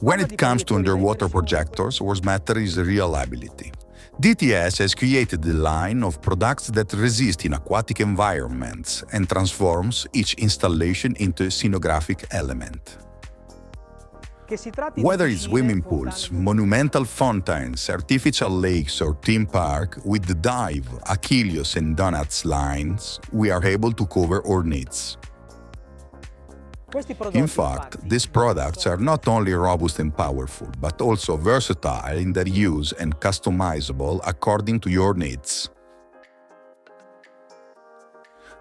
When it comes to underwater projectors, what matters is reliability. DTS has created a line of products that resist in aquatic environments and transforms each installation into a scenographic element. Whether it's swimming pools, monumental fountains, artificial lakes, or theme park, with the Dive, Akhelios, and Donuts lines, we are able to cover all needs. In fact, these products are not only robust and powerful, but also versatile in their use and customizable according to your needs.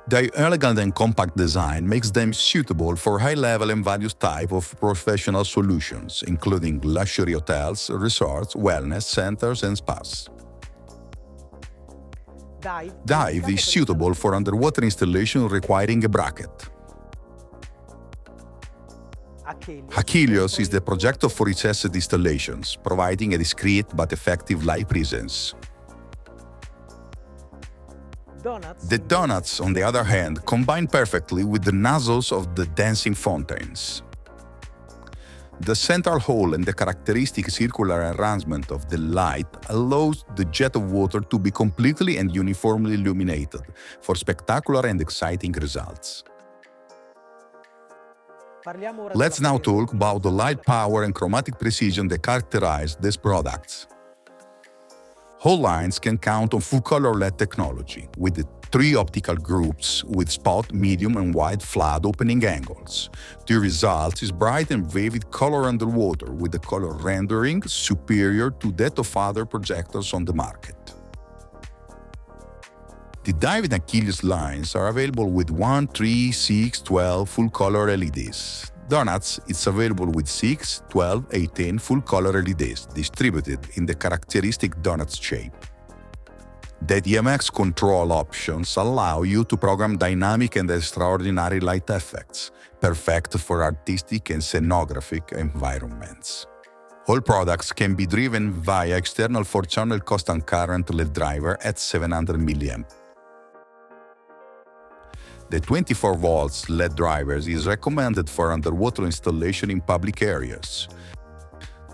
Their elegant and compact design makes them suitable for high-level and various types of professional solutions, including luxury hotels, resorts, wellness centers, and spas. Dive is suitable for underwater installation requiring a bracket. Akhelios is the projector for its asset installations, providing a discreet but effective light presence. The donuts, on the other hand, combine perfectly with the nozzles of the dancing fountains. The central hole and the characteristic circular arrangement of the light allows the jet of water to be completely and uniformly illuminated for spectacular and exciting results. Let's now talk about the light power and chromatic precision that characterize these products. All lines can count on full-color LED technology, with the 3 optical groups with spot, medium, and wide flood opening angles. The result is bright and vivid color underwater, with the color rendering superior to that of other projectors on the market. The Dive and Akhelios lines are available with 1, 3, 6, 12 full-color LEDs. Donuts is available with 6, 12, 18 full-color LEDs, distributed in the characteristic donuts shape. The DMX control options allow you to program dynamic and extraordinary light effects, perfect for artistic and scenographic environments. All products can be driven via external 4-channel constant current LED driver at 700 mA. The 24 volts LED drivers is recommended for underwater installation in public areas.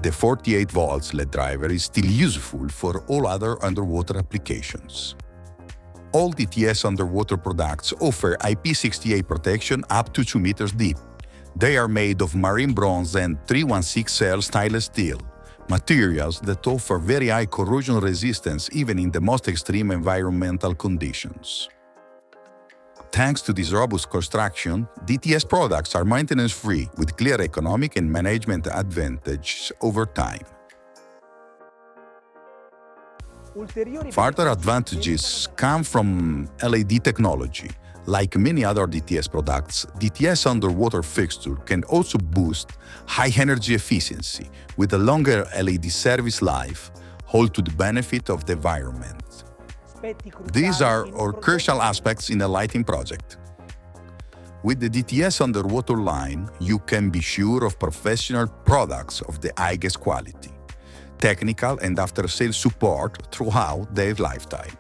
The 48 volts LED driver is still useful for all other underwater applications. All DTS underwater products offer IP68 protection up to 2 meters deep. They are made of marine bronze and 316L stainless steel, materials that offer very high corrosion resistance even in the most extreme environmental conditions. Thanks to this robust construction, DTS products are maintenance-free with clear economic and management advantages over time. Further advantages come from LED technology. Like many other DTS products, DTS underwater fixture can also boost high-energy efficiency with a longer LED service life, all to the benefit of the environment. These are all crucial aspects in a lighting project. With the DTS underwater line, you can be sure of professional products of the highest quality, technical and after-sales support throughout their lifetime.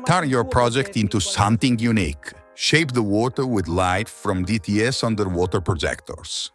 Turn your project into something unique. Shape the water with light from DTS underwater projectors.